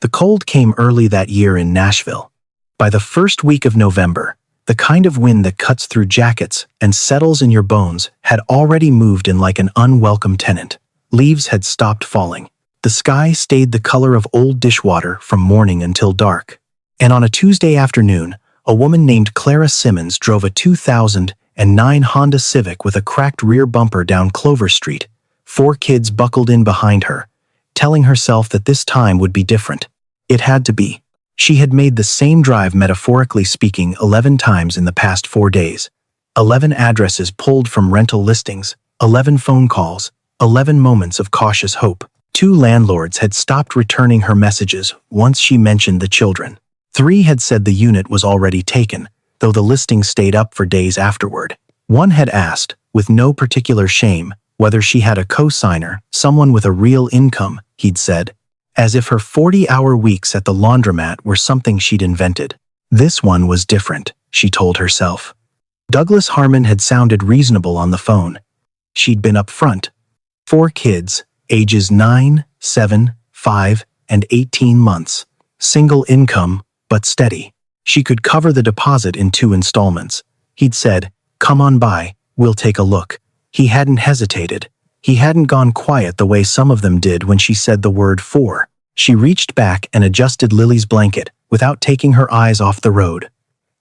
The cold came early that year in Nashville. By the first week of November, the kind of wind that cuts through jackets and settles in your bones had already moved in like an unwelcome tenant. Leaves had stopped falling. The sky stayed the color of old dishwater from morning until dark. And on a Tuesday afternoon, a woman named Clara Simmons drove a 2009 Honda Civic with a cracked rear bumper down Clover Street. 4 kids buckled in behind her, telling herself that this time would be different. It had to be. She had made the same drive, metaphorically speaking, 11 times in the past 4 days. 11 addresses pulled from rental listings, 11 phone calls, 11 moments of cautious hope. 2 landlords had stopped returning her messages once she mentioned the children. 3 had said the unit was already taken, though the listing stayed up for days afterward. 1 had asked, with no particular shame, whether she had a co-signer, someone with a real income, he'd said, as if her 40-hour weeks at the laundromat were something she'd invented. This one was different, she told herself. Douglas Harmon had sounded reasonable on the phone. She'd been upfront. 4 kids, ages 9, 7, 5, and 18 months. Single income, but steady. She could cover the deposit in 2 installments. He'd said, "Come on by, we'll take a look." He hadn't hesitated. He hadn't gone quiet the way some of them did when she said the word 4. She reached back and adjusted Lily's blanket without taking her eyes off the road.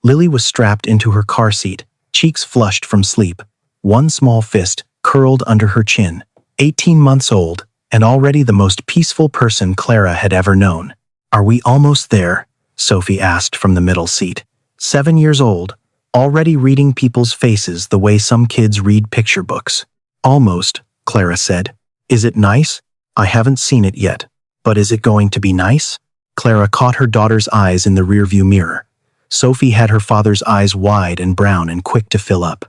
Lily was strapped into her car seat, cheeks flushed from sleep, one small fist curled under her chin. 18 months old, and already the most peaceful person Clara had ever known. "Are we almost there?" Sophie asked from the middle seat. 7 years old, already reading people's faces the way some kids read picture books. "Almost," Clara said. "Is it nice? I haven't seen it yet. But is it going to be nice?" Clara caught her daughter's eyes in the rearview mirror. Sophie had her father's eyes wide and brown and quick to fill up.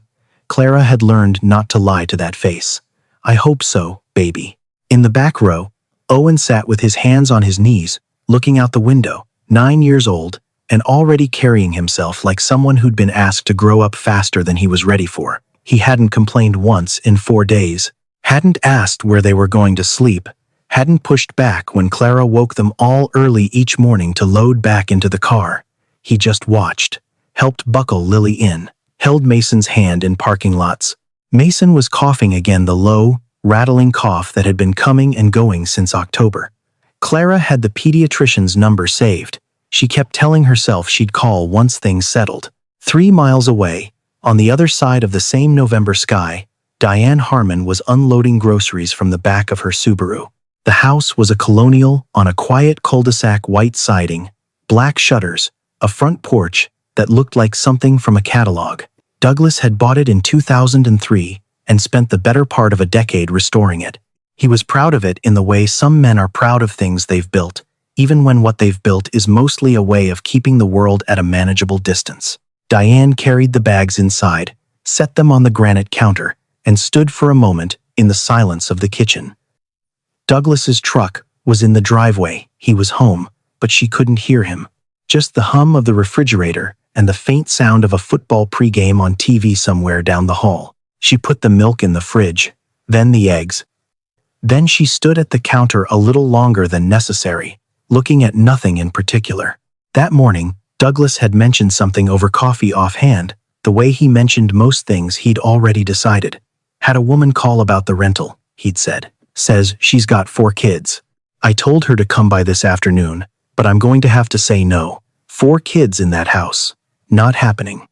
Clara had learned not to lie to that face. "I hope so, baby." In the back row, Owen sat with his hands on his knees, looking out the window, 9 years old, and already carrying himself like someone who'd been asked to grow up faster than he was ready for. He hadn't complained once in 4 days, hadn't asked where they were going to sleep, hadn't pushed back when Clara woke them all early each morning to load back into the car. He just watched, helped buckle Lily in, held Mason's hand in parking lots. Mason was coughing again, the low, rattling cough that had been coming and going since October. Clara had the pediatrician's number saved. She kept telling herself she'd call once things settled. 3 miles away, on the other side of the same November sky, Diane Harmon was unloading groceries from the back of her Subaru. The house was a colonial on a quiet cul-de-sac, white siding, black shutters, a front porch that looked like something from a catalog. Douglas had bought it in 2003 and spent the better part of a decade restoring it. He was proud of it in the way some men are proud of things they've built, even when what they've built is mostly a way of keeping the world at a manageable distance. Diane carried the bags inside, set them on the granite counter, and stood for a moment in the silence of the kitchen. Douglas's truck was in the driveway. He was home, but she couldn't hear him. Just the hum of the refrigerator and the faint sound of a football pregame on TV somewhere down the hall. She put the milk in the fridge, then the eggs. Then she stood at the counter a little longer than necessary, looking at nothing in particular. That morning, Douglas had mentioned something over coffee offhand, the way he mentioned most things he'd already decided. "Had a woman call about the rental," he'd said. "Says she's got 4 kids. I told her to come by this afternoon, but I'm going to have to say no. 4 kids in that house. Not happening."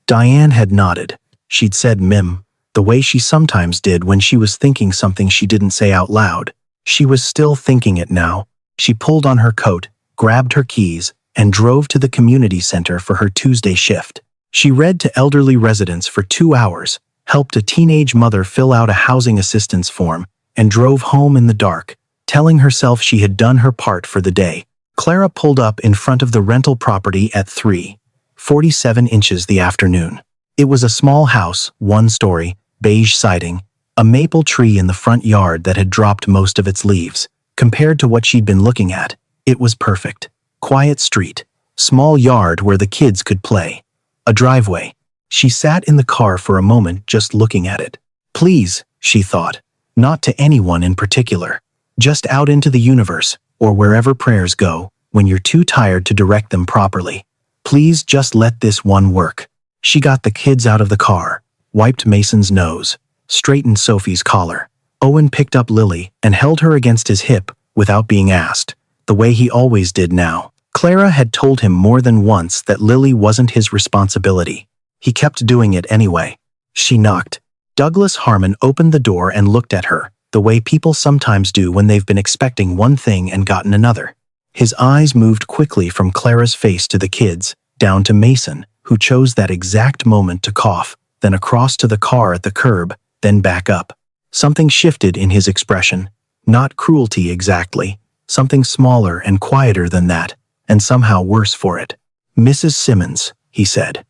Diane had nodded. She'd said the way she sometimes did when she was thinking something she didn't say out loud. She was still thinking it now. She pulled on her coat, grabbed her keys, and drove to the community center for her Tuesday shift. She read to elderly residents for 2 hours, helped a teenage mother fill out a housing assistance form, and drove home in the dark, telling herself she had done her part for the day. Clara pulled up in front of the rental property at 3:47 the afternoon. It was a small house, 1-story, beige siding, a maple tree in the front yard that had dropped most of its leaves. Compared to what she'd been looking at, it was perfect. Quiet street, small yard where the kids could play, a driveway. She sat in the car for a moment just looking at it. Please, she thought, not to anyone in particular, just out into the universe, or wherever prayers go, when you're too tired to direct them properly. Please just let this one work. She got the kids out of the car, wiped Mason's nose, straightened Sophie's collar. Owen picked up Lily and held her against his hip without being asked, the way he always did now. Clara had told him more than once that Lily wasn't his responsibility. He kept doing it anyway. She knocked. Douglas Harmon opened the door and looked at her, the way people sometimes do when they've been expecting one thing and gotten another. His eyes moved quickly from Clara's face to the kids, down to Mason, who chose that exact moment to cough, then across to the car at the curb, then back up. Something shifted in his expression. Not cruelty exactly, something smaller and quieter than that, and somehow worse for it. "Mrs. Simmons," he said.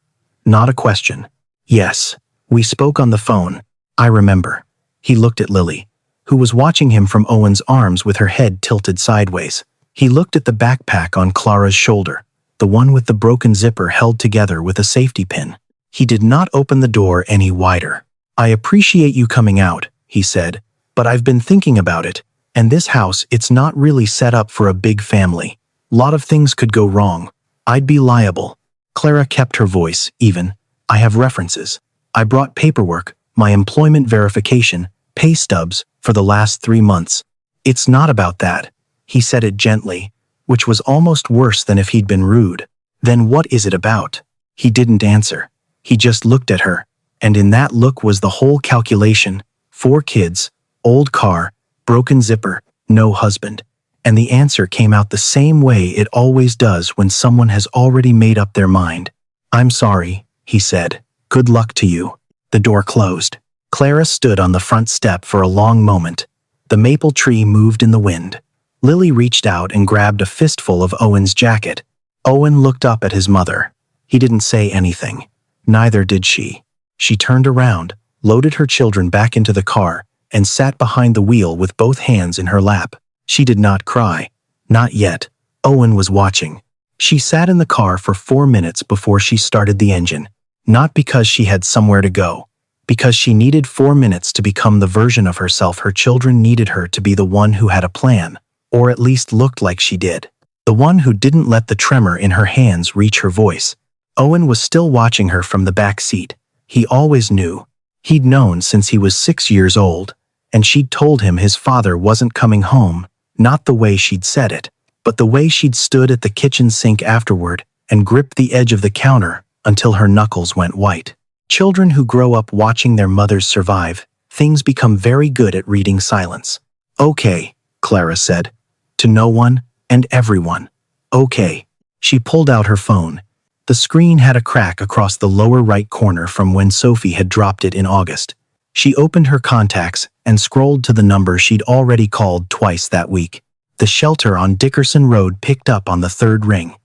Not a question. "Yes. We spoke on the phone. I remember." He looked at Lily, who was watching him from Owen's arms with her head tilted sideways. He looked at the backpack on Clara's shoulder, the one with the broken zipper held together with a safety pin. He did not open the door any wider. "I appreciate you coming out," he said, "but I've been thinking about it, and this house, it's not really set up for a big family. Lot of things could go wrong. I'd be liable." Clara kept her voice even. "I have references. I brought paperwork, my employment verification, pay stubs, for the last 3 months. It's not about that." He said it gently, which was almost worse than if he'd been rude. "Then what is it about?" He didn't answer. He just looked at her, and in that look was the whole calculation. 4 kids, old car, broken zipper, no husband. And the answer came out the same way it always does when someone has already made up their mind. "I'm sorry," he said. "Good luck to you." The door closed. Clara stood on the front step for a long moment. The maple tree moved in the wind. Lily reached out and grabbed a fistful of Owen's jacket. Owen looked up at his mother. He didn't say anything. Neither did she. She turned around, loaded her children back into the car, and sat behind the wheel with both hands in her lap. She did not cry. Not yet. Owen was watching. She sat in the car for 4 minutes before she started the engine. Not because she had somewhere to go. Because she needed 4 minutes to become the version of herself her children needed her to be, the one who had a plan, or at least looked like she did. The one who didn't let the tremor in her hands reach her voice. Owen was still watching her from the back seat. He always knew. He'd known since he was 6 years old, and she'd told him his father wasn't coming home, not the way she'd said it, but the way she'd stood at the kitchen sink afterward and gripped the edge of the counter until her knuckles went white. Children who grow up watching their mothers survive, things become very good at reading silence. "Okay," Clara said. "To no one and everyone. Okay." She pulled out her phone. The screen had a crack across the lower right corner from when Sophie had dropped it in August. She opened her contacts and scrolled to the number she'd already called twice that week. The shelter on Dickerson Road picked up on the 3rd ring.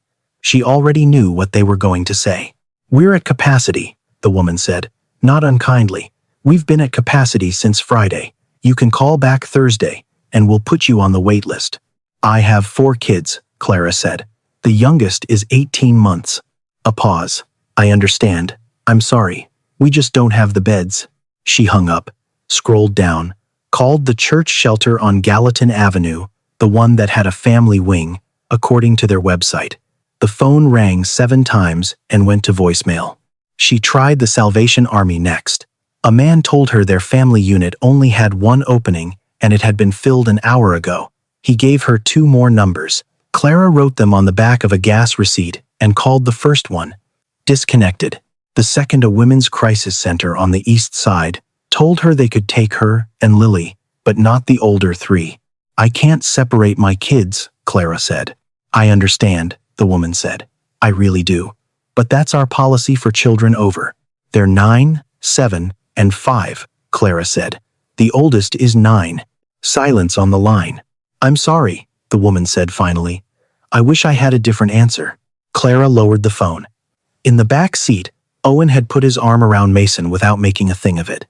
She already knew what they were going to say. "We're at capacity," the woman said, not unkindly. "We've been at capacity since Friday. You can call back Thursday, and we'll put you on the wait list." "I have 4 kids," Clara said. "The youngest is 18 months. A pause. "I understand. I'm sorry. We just don't have the beds." She hung up, scrolled down, called the church shelter on Gallatin Avenue, the one that had a family wing, according to their website. The phone rang 7 times and went to voicemail. She tried the Salvation Army next. A man told her their family unit only had 1 opening and it had been filled an hour ago. He gave her 2 more numbers. Clara wrote them on the back of a gas receipt and called the first one. Disconnected. The second, a women's crisis center on the east side, told her they could take her and Lily, but not the older 3. "I can't separate my kids," Clara said. "I understand," the woman said. "I really do. But that's our policy for children over. They're 9, 7, and 5, Clara said. "The oldest is 9. Silence on the line. "I'm sorry," the woman said finally. "I wish I had a different answer." Clara lowered the phone. In the back seat, Owen had put his arm around Mason without making a thing of it.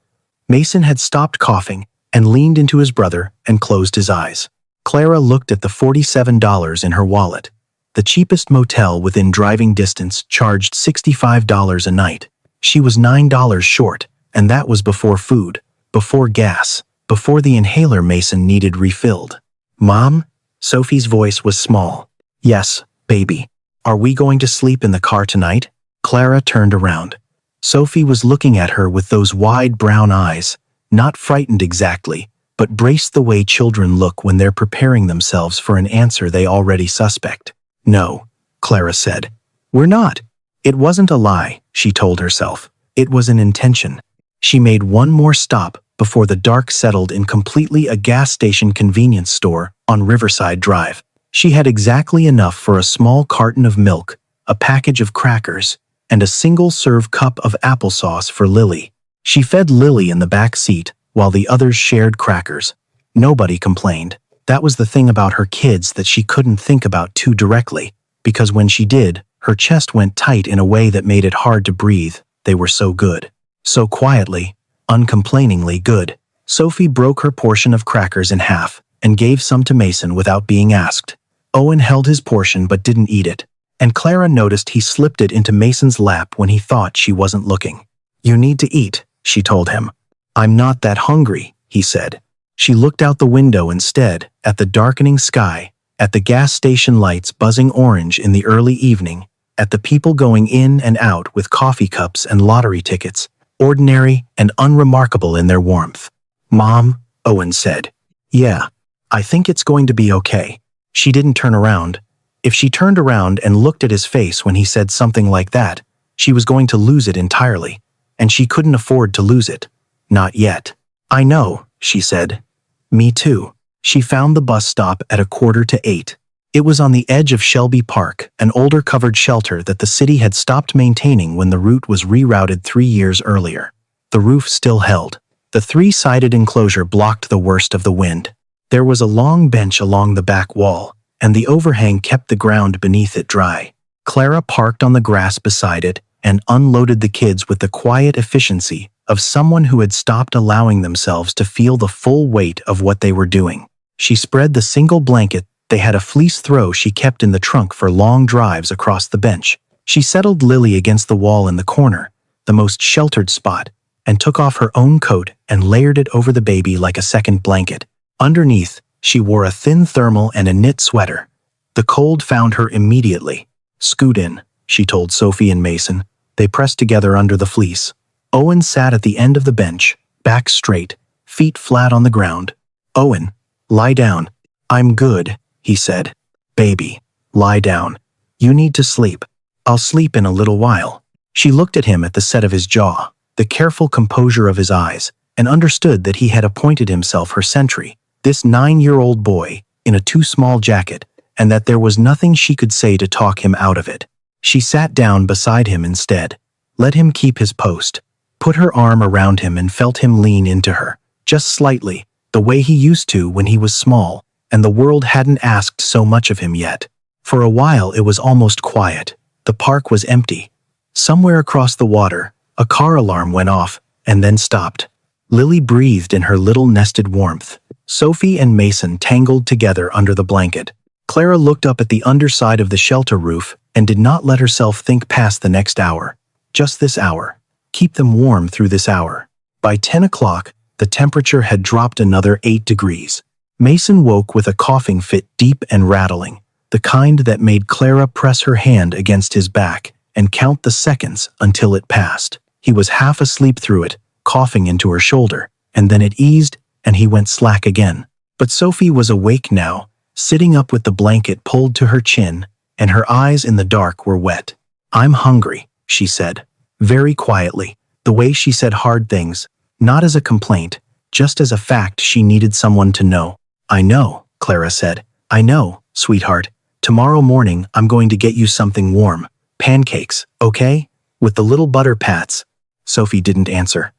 Mason had stopped coughing and leaned into his brother and closed his eyes. Clara looked at the $47 in her wallet. The cheapest motel within driving distance charged $65 a night. She was $9 short, and that was before food, before gas, before the inhaler Mason needed refilled. "Mom?" Sophie's voice was small. "Yes, baby. Are we going to sleep in the car tonight?" Clara turned around. Sophie was looking at her with those wide brown eyes, not frightened exactly, but braced the way children look when they're preparing themselves for an answer they already suspect. "No," Clara said. "We're not." It wasn't a lie, she told herself. It was an intention. She made one more stop before the dark settled in completely a gas station convenience store on Riverside Drive. She had exactly enough for a small carton of milk, a package of crackers, and a single-serve cup of applesauce for Lily. She fed Lily in the back seat while the others shared crackers. Nobody complained. That was the thing about her kids that she couldn't think about too directly, because when she did, her chest went tight in a way that made it hard to breathe. They were so good. So quietly, uncomplainingly good. Sophie broke her portion of crackers in half and gave some to Mason without being asked. Owen held his portion but didn't eat it, and Clara noticed he slipped it into Mason's lap when he thought she wasn't looking. "You need to eat," she told him. "I'm not that hungry," he said. She looked out the window instead, at the darkening sky, at the gas station lights buzzing orange in the early evening, at the people going in and out with coffee cups and lottery tickets, ordinary and unremarkable in their warmth. "Mom," Owen said. "Yeah, I think it's going to be okay." She didn't turn around. If she turned around and looked at his face when he said something like that, she was going to lose it entirely, and she couldn't afford to lose it. Not yet. "I know," she said. "Me too." She found the bus stop at 7:45. It was on the edge of Shelby Park, an older covered shelter that the city had stopped maintaining when the route was rerouted 3 years earlier. The roof still held. The three-sided enclosure blocked the worst of the wind. There was a long bench along the back wall, and the overhang kept the ground beneath it dry. Clara parked on the grass beside it and unloaded the kids with the quiet efficiency of someone who had stopped allowing themselves to feel the full weight of what they were doing. She spread the single blanket they had a fleece throw she kept in the trunk for long drives across the bench. She settled Lily against the wall in the corner, the most sheltered spot, and took off her own coat and layered it over the baby like a second blanket. Underneath, she wore a thin thermal and a knit sweater. The cold found her immediately. "Scoot in," she told Sophie and Mason. They pressed together under the fleece. Owen sat at the end of the bench, back straight, feet flat on the ground. "Owen, lie down." "I'm good," he said. "Baby, lie down. You need to sleep." "I'll sleep in a little while." She looked at him at the set of his jaw, the careful composure of his eyes, and understood that he had appointed himself her sentry, this 9-year-old boy, in a too small jacket, and that there was nothing she could say to talk him out of it. She sat down beside him instead, let him keep his post, put her arm around him and felt him lean into her, just slightly, the way he used to when he was small, and the world hadn't asked so much of him yet. For a while it was almost quiet. The park was empty. Somewhere across the water, a car alarm went off and then stopped. Lily breathed in her little nested warmth. Sophie and Mason tangled together under the blanket. Clara looked up at the underside of the shelter roof and did not let herself think past the next hour. Just this hour. Keep them warm through this hour. By 10 o'clock, the temperature had dropped another 8 degrees. Mason woke with a coughing fit deep and rattling, the kind that made Clara press her hand against his back and count the seconds until it passed. He was half asleep through it, coughing into her shoulder, and then it eased and he went slack again. But Sophie was awake now, sitting up with the blanket pulled to her chin, and her eyes in the dark were wet. "I'm hungry," she said, very quietly, the way she said hard things, not as a complaint, just as a fact she needed someone to know. "I know," Clara said. "I know, sweetheart. Tomorrow morning I'm going to get you something warm. Pancakes, okay? With the little butter pats." Sophie didn't answer.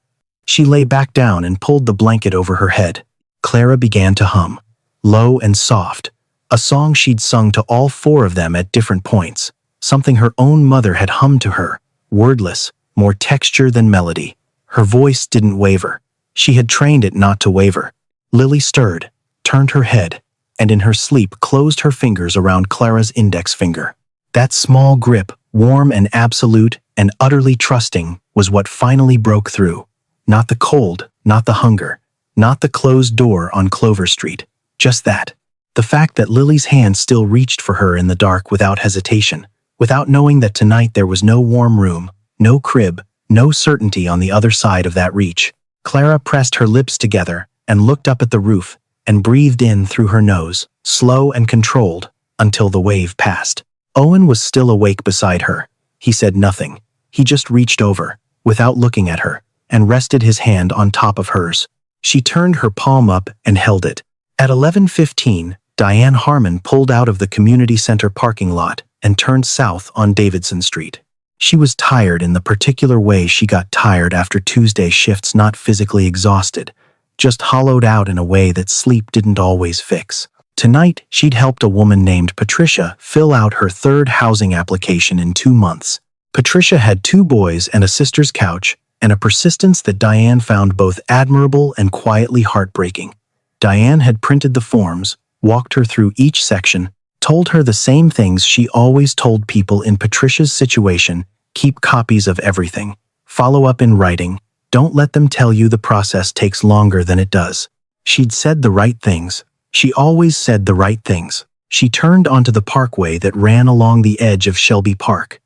She lay back down and pulled the blanket over her head. Clara began to hum, low and soft, a song she'd sung to all 4 of them at different points, something her own mother had hummed to her, wordless, more texture than melody. Her voice didn't waver. She had trained it not to waver. Lily stirred, turned her head, and in her sleep closed her fingers around Clara's index finger. That small grip, warm and absolute and utterly trusting, was what finally broke through. Not the cold, not the hunger, not the closed door on Clover Street. Just that. The fact that Lily's hand still reached for her in the dark without hesitation, without knowing that tonight there was no warm room, no crib, no certainty on the other side of that reach. Clara pressed her lips together and looked up at the roof and breathed in through her nose, slow and controlled, until the wave passed. Owen was still awake beside her. He said nothing. He just reached over, without looking at her, and rested his hand on top of hers. She turned her palm up and held it. At 11:15, Diane Harmon pulled out of the community center parking lot and turned south on Davidson Street. She was tired in the particular way she got tired after Tuesday shifts, not physically exhausted, just hollowed out in a way that sleep didn't always fix. Tonight, she'd helped a woman named Patricia fill out her third housing application in 2 months. Patricia had 2 boys and a sister's couch, and a persistence that Diane found both admirable and quietly heartbreaking. Diane had printed the forms, walked her through each section, told her the same things she always told people in Patricia's situation: keep copies of everything, follow up in writing, don't let them tell you the process takes longer than it does. She'd said the right things. She always said the right things. She turned onto the parkway that ran along the edge of Shelby Park.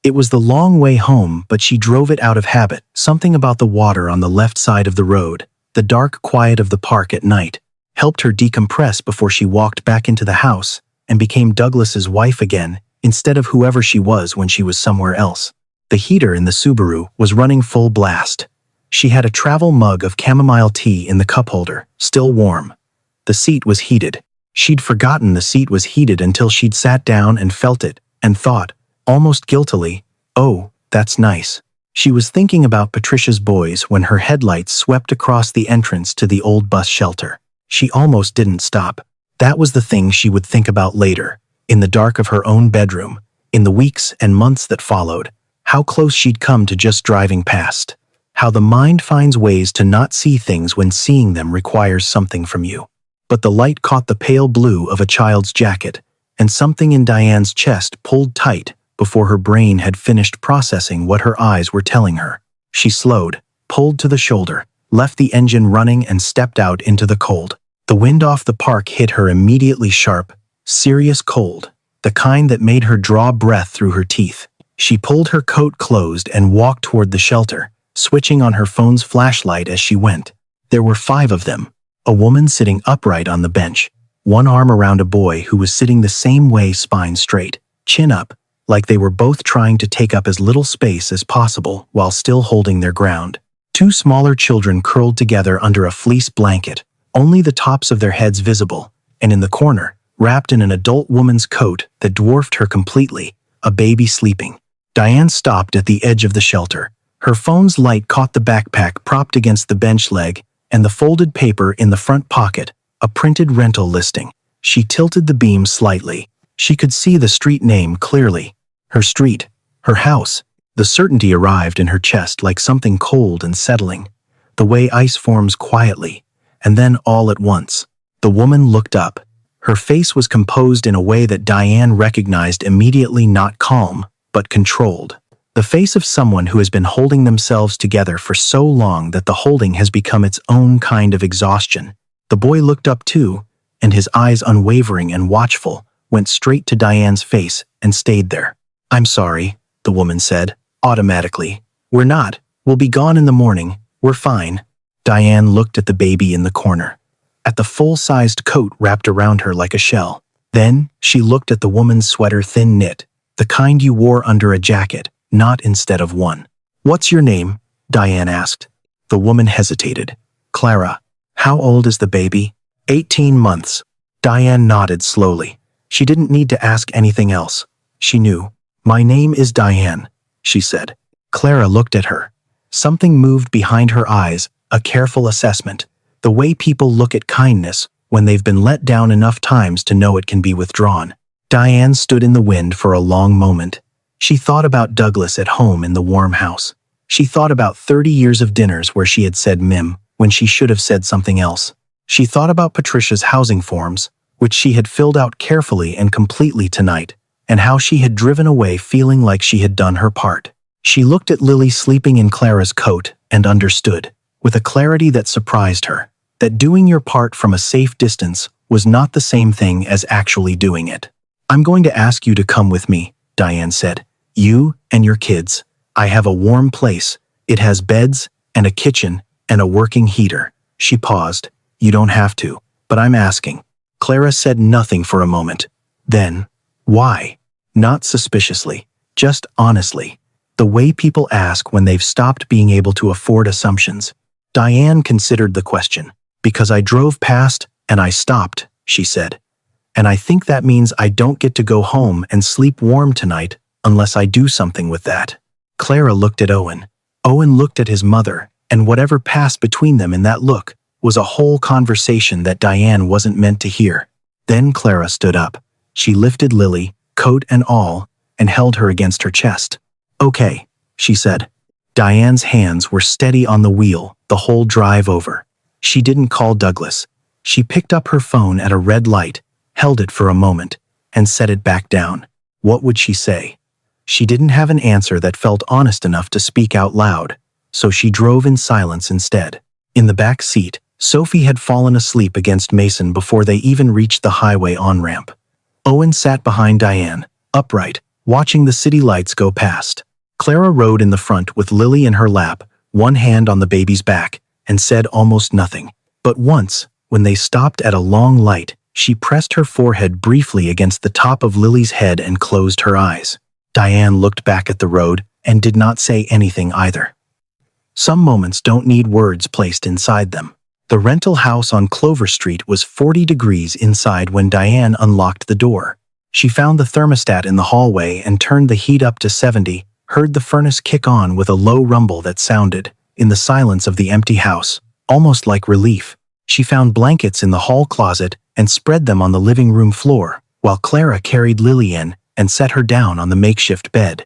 It was the long way home, but she drove it out of habit. Something about the water on the left side of the road, the dark quiet of the park at night, helped her decompress before she walked back into the house and became Douglas's wife again, instead of whoever she was when she was somewhere else. The heater in the Subaru was running full blast. She had a travel mug of chamomile tea in the cup holder, still warm. The seat was heated. She'd forgotten the seat was heated until she'd sat down and felt it, and thought, almost guiltily, oh, that's nice. She was thinking about Patricia's boys when her headlights swept across the entrance to the old bus shelter. She almost didn't stop. That was the thing she would think about later, in the dark of her own bedroom, in the weeks and months that followed, how close she'd come to just driving past, how the mind finds ways to not see things when seeing them requires something from you. But the light caught the pale blue of a child's jacket, and something in Diane's chest pulled tight before her brain had finished processing what her eyes were telling her. She slowed, pulled to the shoulder, left the engine running and stepped out into the cold. The wind off the park hit her immediately sharp, serious cold, the kind that made her draw breath through her teeth. She pulled her coat closed and walked toward the shelter, switching on her phone's flashlight as she went. There were 5 of them. A woman sitting upright on the bench, one arm around a boy who was sitting the same way, spine straight, chin up, like they were both trying to take up as little space as possible while still holding their ground. 2 smaller children curled together under a fleece blanket, only the tops of their heads visible, and in the corner, wrapped in an adult woman's coat that dwarfed her completely, a baby sleeping. Diane stopped at the edge of the shelter. Her phone's light caught the backpack propped against the bench leg and the folded paper in the front pocket, a printed rental listing. She tilted the beam slightly. She could see the street name clearly. Her street, her house. The certainty arrived in her chest like something cold and settling, the way ice forms quietly, and then all at once. The woman looked up. Her face was composed in a way that Diane recognized immediately, not calm, but controlled. The face of someone who has been holding themselves together for so long that the holding has become its own kind of exhaustion. The boy looked up too, and his eyes, unwavering and watchful, went straight to Diane's face and stayed there. "I'm sorry," the woman said, automatically. "We're not. We'll be gone in the morning. We're fine." Diane looked at the baby in the corner, at the full-sized coat wrapped around her like a shell. Then she looked at the woman's sweater, thin knit, the kind you wore under a jacket, not instead of one. "What's your name?" Diane asked. The woman hesitated. "Clara." "How old is the baby?" 18 months. Diane nodded slowly. She didn't need to ask anything else. She knew. "My name is Diane," she said. Clara looked at her. Something moved behind her eyes, a careful assessment, the way people look at kindness when they've been let down enough times to know it can be withdrawn. Diane stood in the wind for a long moment. She thought about Douglas at home in the warm house. She thought about 30 years of dinners where she had said Mim when she should have said something else. She thought about Patricia's housing forms, which she had filled out carefully and completely tonight, and how she had driven away feeling like she had done her part. She looked at Lily sleeping in Clara's coat and understood, with a clarity that surprised her, that doing your part from a safe distance was not the same thing as actually doing it. "I'm going to ask you to come with me," Diane said. "You and your kids. I have a warm place. It has beds and a kitchen and a working heater." She paused. "You don't have to, but I'm asking." Clara said nothing for a moment. Then, "Why?" Not suspiciously, just honestly. The way people ask when they've stopped being able to afford assumptions. Diane considered the question. "Because I drove past and I stopped," she said. "And I think that means I don't get to go home and sleep warm tonight unless I do something with that." Clara looked at Owen. Owen looked at his mother, and whatever passed between them in that look was a whole conversation that Diane wasn't meant to hear. Then Clara stood up. She lifted Lily, coat and all, and held her against her chest. "Okay," she said. Diane's hands were steady on the wheel the whole drive over. She didn't call Douglas. She picked up her phone at a red light, held it for a moment, and set it back down. What would she say? She didn't have an answer that felt honest enough to speak out loud, so she drove in silence instead. In the back seat, Sophie had fallen asleep against Mason before they even reached the highway on-ramp. Owen sat behind Diane, upright, watching the city lights go past. Clara rode in the front with Lily in her lap, one hand on the baby's back, and said almost nothing. But once, when they stopped at a long light, she pressed her forehead briefly against the top of Lily's head and closed her eyes. Diane looked back at the road and did not say anything either. Some moments don't need words placed inside them. The rental house on Clover Street was 40 degrees inside when Diane unlocked the door. She found the thermostat in the hallway and turned the heat up to 70, heard the furnace kick on with a low rumble that sounded, in the silence of the empty house, almost like relief. She found blankets in the hall closet and spread them on the living room floor, while Clara carried Lily in and set her down on the makeshift bed.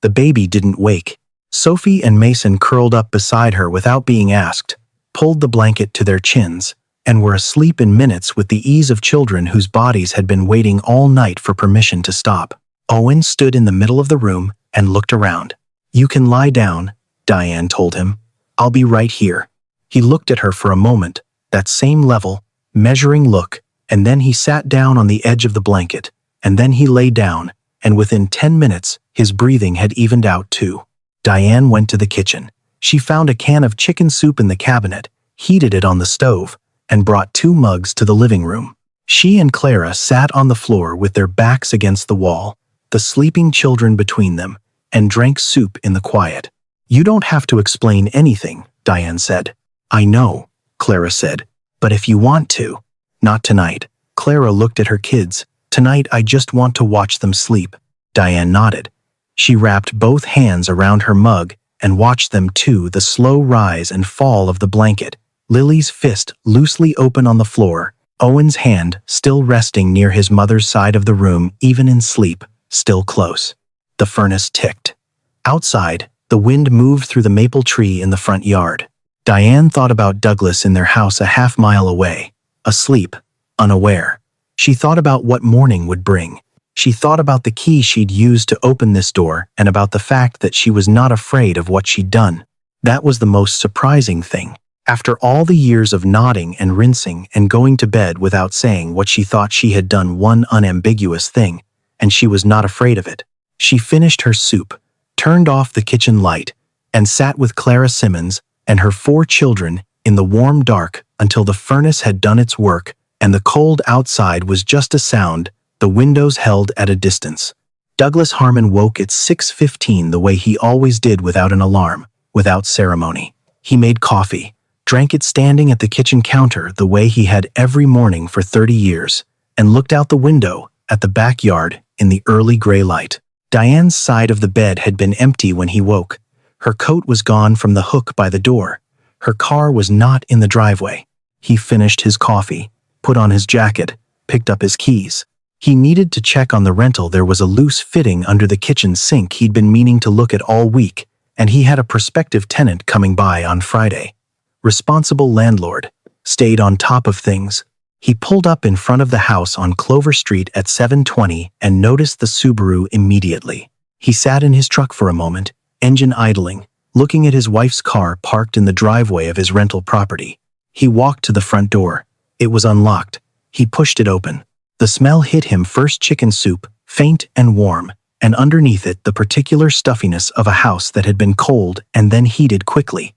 The baby didn't wake. Sophie and Mason curled up beside her without being asked, pulled the blanket to their chins, and were asleep in minutes with the ease of children whose bodies had been waiting all night for permission to stop. Owen stood in the middle of the room and looked around. "You can lie down," Diane told him. "I'll be right here." He looked at her for a moment, that same level, measuring look, and then he sat down on the edge of the blanket, and then he lay down, and within 10 minutes, his breathing had evened out too. Diane went to the kitchen. She found a can of chicken soup in the cabinet, heated it on the stove, and brought 2 mugs to the living room. She and Clara sat on the floor with their backs against the wall, the sleeping children between them, and drank soup in the quiet. "You don't have to explain anything," Diane said. "I know," Clara said, "but if you want to." "Not tonight." Clara looked at her kids. "Tonight I just want to watch them sleep." Diane nodded. She wrapped both hands around her mug and watched them too, the slow rise and fall of the blanket, Lily's fist loosely open on the floor, Owen's hand still resting near his mother's side of the room even in sleep, still close. The furnace ticked. Outside, the wind moved through the maple tree in the front yard. Diane thought about Douglas in their house a half-mile away, asleep, unaware. She thought about what morning would bring. She thought about the key she'd used to open this door and about the fact that she was not afraid of what she'd done. That was the most surprising thing. After all the years of nodding and rinsing and going to bed without saying what she thought she had done one unambiguous thing, and she was not afraid of it. She finished her soup, turned off the kitchen light, and sat with Clara Simmons and her 4 children in the warm dark until the furnace had done its work and the cold outside was just a sound the windows held at a distance. Douglas Harmon woke at 6:15 the way he always did, without an alarm, without ceremony. He made coffee, drank it standing at the kitchen counter the way he had every morning for 30 years, and looked out the window at the backyard in the early gray light. Diane's side of the bed had been empty when he woke. Her coat was gone from the hook by the door. Her car was not in the driveway. He finished his coffee, put on his jacket, picked up his keys. He needed to check on the rental. There was a loose fitting under the kitchen sink he'd been meaning to look at all week, and he had a prospective tenant coming by on Friday. Responsible landlord, stayed on top of things. He pulled up in front of the house on Clover Street at 7:20 and noticed the Subaru immediately. He sat in his truck for a moment, engine idling, looking at his wife's car parked in the driveway of his rental property. He walked to the front door. It was unlocked. He pushed it open. The smell hit him first chicken soup, faint and warm, and underneath it the particular stuffiness of a house that had been cold and then heated quickly.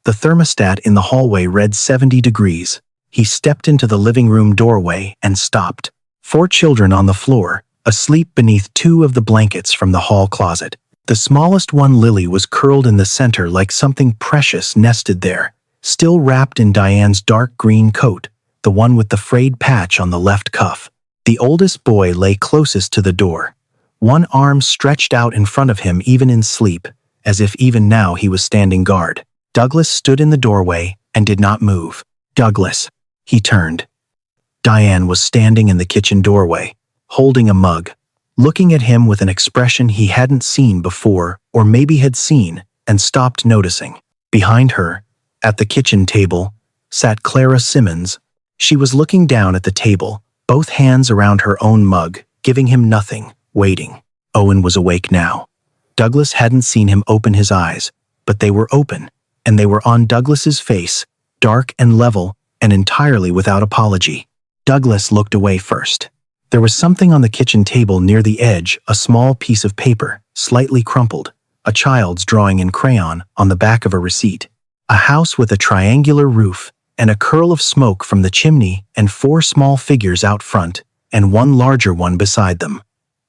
The thermostat in the hallway read 70 degrees. He stepped into the living room doorway and stopped. 4 children on the floor, asleep beneath 2 of the blankets from the hall closet. The smallest one, Lily, was curled in the center like something precious nested there, still wrapped in Diane's dark green coat, the one with the frayed patch on the left cuff. The oldest boy lay closest to the door, one arm stretched out in front of him even in sleep, as if even now he was standing guard. Douglas stood in the doorway and did not move. Douglas. He turned. Diane was standing in the kitchen doorway, holding a mug, looking at him with an expression he hadn't seen before, or maybe had seen, and stopped noticing. Behind her, at the kitchen table, sat Clara Simmons. She was looking down at the table, both hands around her own mug, giving him nothing, waiting. Owen was awake now. Douglas hadn't seen him open his eyes, but they were open, and they were on Douglas's face, dark and level, and entirely without apology. Douglas looked away first. There was something on the kitchen table near the edge, a small piece of paper, slightly crumpled, a child's drawing in crayon on the back of a receipt. A house with a triangular roof, and a curl of smoke from the chimney, and 4 small figures out front, and one larger one beside them.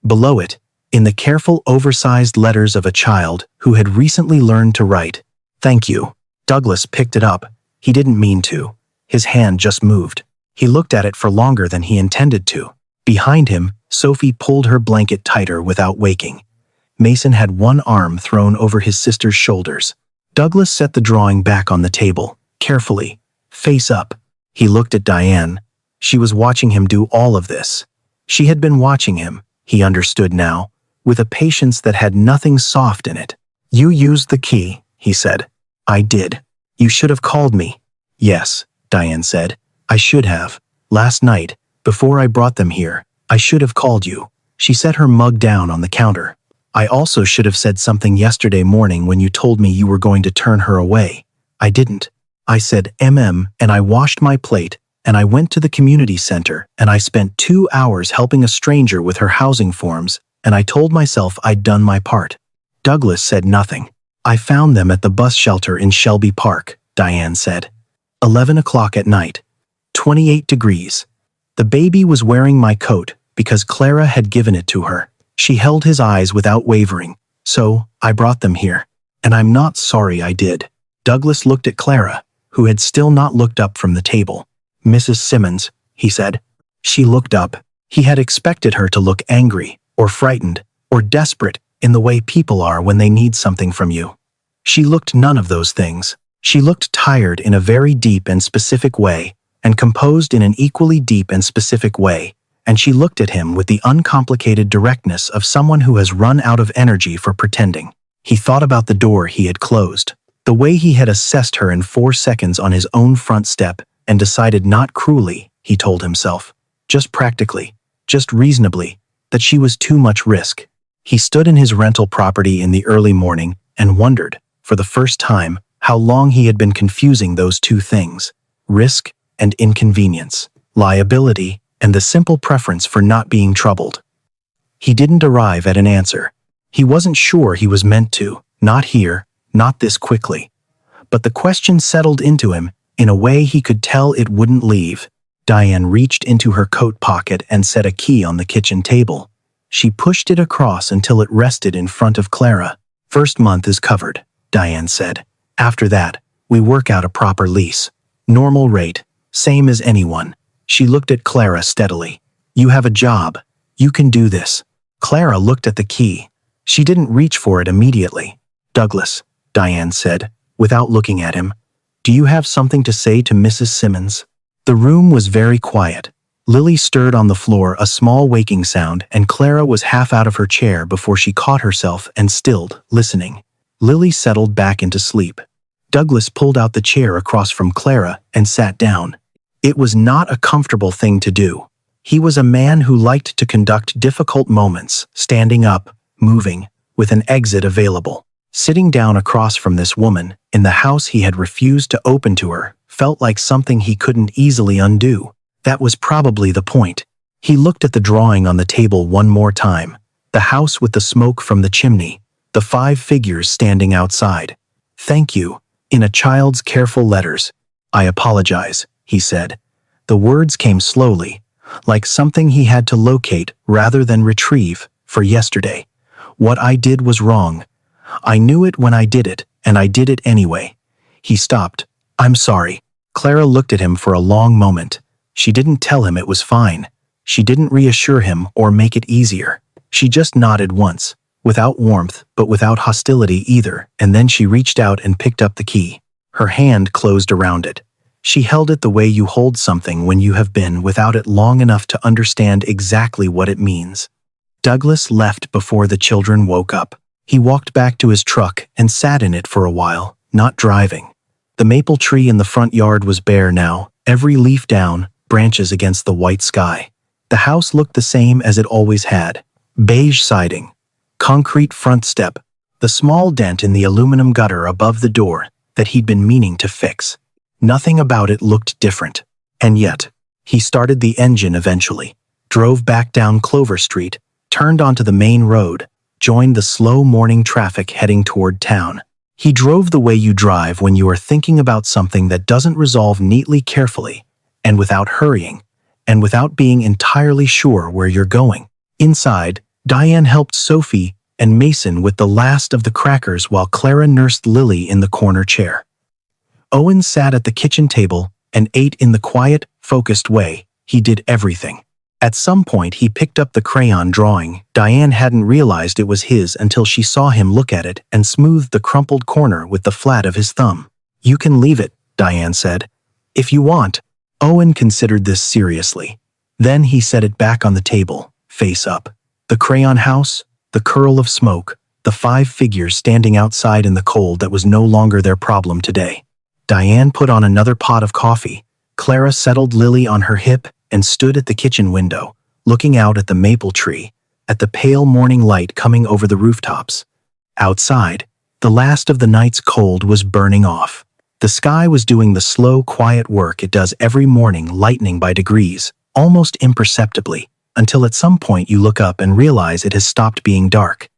Below it, in the careful, oversized letters of a child who had recently learned to write, "Thank you." Douglas picked it up. He didn't mean to. His hand just moved. He looked at it for longer than he intended to. Behind him, Sophie pulled her blanket tighter without waking. Mason had one arm thrown over his sister's shoulders. Douglas set the drawing back on the table, carefully, face up. He looked at Diane. She was watching him do all of this. She had been watching him, he understood now, with a patience that had nothing soft in it. "You used the key," he said. "I did. You should have called me." "Yes," Diane said. "I should have. Last night, before I brought them here, I should have called you." She set her mug down on the counter. "I also should have said something yesterday morning when you told me you were going to turn her away. I didn't. I said and I washed my plate, and I went to the community center, and I spent 2 hours helping a stranger with her housing forms, and I told myself I'd done my part." Douglas said nothing. "I found them at the bus shelter in Shelby Park," Diane said. 11 o'clock at night. 28 degrees. The baby was wearing my coat because Clara had given it to her. She held his eyes without wavering. "So, I brought them here. And I'm not sorry I did." Douglas looked at Clara, who had still not looked up from the table. "Mrs. Simmons," he said. She looked up. He had expected her to look angry, or frightened, or desperate, in the way people are when they need something from you. She looked none of those things. She looked tired in a very deep and specific way, and composed in an equally deep and specific way, and she looked at him with the uncomplicated directness of someone who has run out of energy for pretending. He thought about the door he had closed, the way he had assessed her in 4 seconds on his own front step, and decided not cruelly, he told himself, just practically, just reasonably, that she was too much risk. He stood in his rental property in the early morning and wondered, for the first time, how long he had been confusing those 2 things, risk and inconvenience, liability and the simple preference for not being troubled. He didn't arrive at an answer. He wasn't sure he was meant to, not here, not this quickly. But the question settled into him in a way he could tell it wouldn't leave. Diane reached into her coat pocket and set a key on the kitchen table. She pushed it across until it rested in front of Clara. "First month is covered," Diane said. "After that, we work out a proper lease. Normal rate, same as anyone." She looked at Clara steadily. "You have a job. You can do this." Clara looked at the key. She didn't reach for it immediately. "Douglas," Diane said, without looking at him, "do you have something to say to Mrs. Simmons?" The room was very quiet. Lily stirred on the floor, a small waking sound, and Clara was half out of her chair before she caught herself and stilled, listening. Lily settled back into sleep. Douglas pulled out the chair across from Clara and sat down. It was not a comfortable thing to do. He was a man who liked to conduct difficult moments, standing up, moving, with an exit available. Sitting down across from this woman, in the house he had refused to open to her, felt like something he couldn't easily undo. That was probably the point. He looked at the drawing on the table one more time. The house with the smoke from the chimney, the 5 figures standing outside. "Thank you," in a child's careful letters. "I apologize," he said. The words came slowly, like something he had to locate rather than retrieve, for yesterday. "What I did was wrong. I knew it when I did it, and I did it anyway." He stopped. "I'm sorry." Clara looked at him for a long moment. She didn't tell him it was fine. She didn't reassure him or make it easier. She just nodded once, without warmth but without hostility either, and then she reached out and picked up the key. Her hand closed around it. She held it the way you hold something when you have been without it long enough to understand exactly what it means. Douglas left before the children woke up. He walked back to his truck and sat in it for a while, not driving. The maple tree in the front yard was bare now, every leaf down, branches against the white sky. The house looked the same as it always had. Beige siding, concrete front step, the small dent in the aluminum gutter above the door that he'd been meaning to fix. Nothing about it looked different. And yet, he started the engine eventually, drove back down Clover Street, turned onto the main road, joined the slow morning traffic heading toward town. He drove the way you drive when you are thinking about something that doesn't resolve neatly, carefully, and without hurrying, and without being entirely sure where you're going. Inside, Diane helped Sophie and Mason with the last of the crackers while Clara nursed Lily in the corner chair. Owen sat at the kitchen table and ate in the quiet, focused way he did everything. At some point he picked up the crayon drawing. Diane hadn't realized it was his until she saw him look at it and smoothed the crumpled corner with the flat of his thumb. "You can leave it," Diane said. "If you want." Owen considered this seriously. Then he set it back on the table, face up. The crayon house, the curl of smoke, the 5 figures standing outside in the cold that was no longer their problem today. Diane put on another pot of coffee. Clara settled Lily on her hip and stood at the kitchen window, looking out at the maple tree, at the pale morning light coming over the rooftops. Outside, the last of the night's cold was burning off. The sky was doing the slow, quiet work it does every morning, lightening by degrees, almost imperceptibly, until at some point you look up and realize it has stopped being dark.